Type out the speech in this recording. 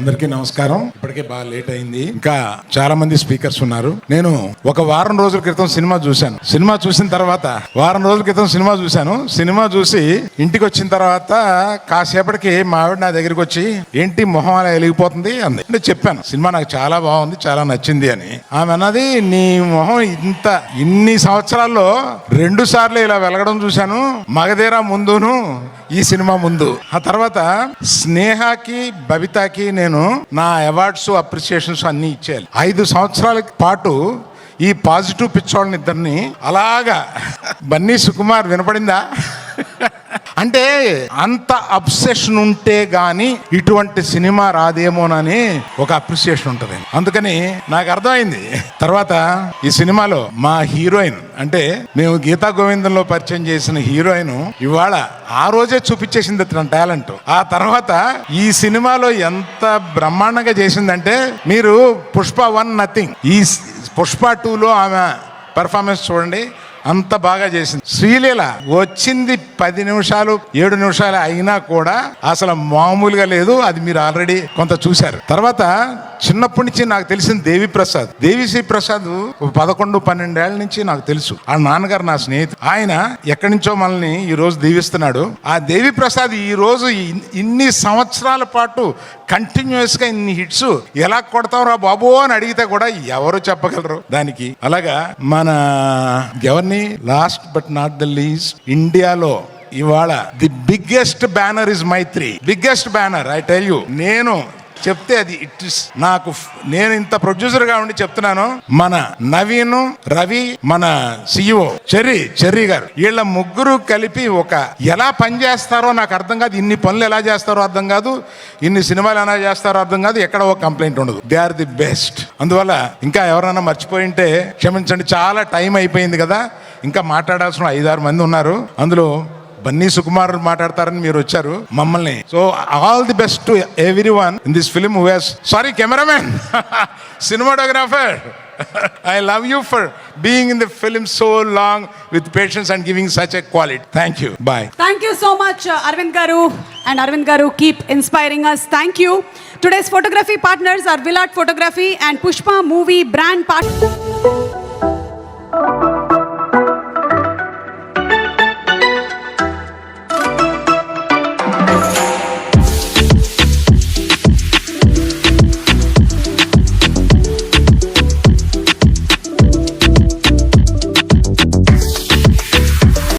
అందరికీ నమస్కారం. ఇప్పటికే బాగా లేట్ అయింది, ఇంకా చాలా మంది స్పీకర్స్ ఉన్నారు. నేను ఒక వారం రోజుల క్రితం సినిమా చూశాను. సినిమా చూసిన తర్వాత వారం రోజుల క్రితం సినిమా చూసి ఇంటికి వచ్చిన తర్వాత కాసేపటికి మా ఆవిడ నా దగ్గరికి వచ్చి, ఏంటి మొహం అలా వెలిగిపోతుంది అంది. అంటే చెప్పాను, సినిమా నాకు చాలా బాగుంది, చాలా నచ్చింది అని. ఆమె అన్నది, నీ మొహం ఇన్ని సంవత్సరాల్లో 2 సార్లు ఇలా వెలగడం చూశాను, మగధీర ముందును ఈ సినిమా ముందు. ఆ తర్వాత స్నేహకి బబితాకి నేను నా అవార్డ్స్ అప్రిసియేషన్స్ అన్ని ఇచ్చేయాలి. 5 సంవత్సరాల పాటు ఈ పాజిటివ్ పిచ్చోళ్ళని ఇద్దరిని అలాగా బన్నీ సుకుమార్ వినపడిందా అంటే అంత అబ్సెషన్ ఉంటే గాని ఇటువంటి సినిమా రాదేమోనని ఒక అప్రిసియేషన్ ఉంటుంది. అందుకని నాకు అర్థమైంది. తర్వాత ఈ సినిమాలో మా హీరోయిన్, అంటే మేము గీతా గోవిందంలో పరిచయం చేసిన హీరోయిన్ ఇవాళ ఆ రోజే చూపించేసింది తన టాలెంట్. ఆ తర్వాత ఈ సినిమాలో ఎంత బ్రహ్మాండంగా చేసిందంటే, మీరు పుష్ప 1 నథింగ్, ఈ పుష్ప 2లో ఆమె పెర్ఫార్మెన్స్ చూడండి, అంత బాగా చేసింది. శ్రీలీల వచ్చింది 10 నిమిషాలు 7 నిమిషాలు అయినా కూడా అసలు మామూలుగా లేదు. అది మీరు ఆల్రెడీ కొంత చూశారు. తర్వాత చిన్నప్పటి నుంచి నాకు తెలిసిన దేవిశ్రీ ప్రసాద్ 11-12 ఏళ్ల నుంచి నాకు తెలుసు. ఆ నాన్నగారు నా స్నేహితుడు. ఆయన ఎక్కడి నుంచో మనల్ని ఈ రోజు దీవిస్తున్నాడు. ఆ దేవి ప్రసాద్ ఈ రోజు ఇన్ని సంవత్సరాల పాటు కంటిన్యూస్ గా ఇన్ని హిట్స్ ఎలా కొడతావురా బాబు అని అడిగితే కూడా ఎవరు చెప్పగలరు దానికి. అలాగా మన ఎవరిని, last but not the least, ఇండియాలో ఇవాళ the biggest banner is Mythri. Biggest banner, I tell you. నేను చెప్తే అది ఇట్ ఇస్ నాకు, నేను ఇంత ప్రొడ్యూసర్ గా ఉండి చెప్తున్నాను. మన నవీన్, రవి, మన సిఇఓ చెర్రీ గారు, వీళ్ళ ముగ్గురు కలిపి ఎలా పని చేస్తారో నాకు అర్థం కాదు. ఇన్ని పనులు ఎలా చేస్తారో అర్థం కాదు, ఇన్ని సినిమాలు ఎలా చేస్తారో అర్థం కాదు, ఎక్కడ ఒక కంప్లైంట్ ఉండదు. They are the best. అందువల్ల ఇంకా ఎవరైనా మర్చిపోయి ఉంటే క్షమించండి. చాలా టైం అయిపోయింది కదా, ఇంకా మాట్లాడాల్సిన 5-6 మంది ఉన్నారు. అందులో బన్నీ సుకుమార్ మాట్లాడతారని మీరు వచ్చారు మమ్మల్ని. So all the best to everyone in this film who has, sorry cameraman, cinematographer, I love you for being in the film so long with patience and giving such a quality. Thank you. Bye. Thank you so much, Arvind Garu. And Arvind Garu, keep inspiring us. Thank you. Today's photography partners are Villaat Photography and Pushpa Movie Brand Partner.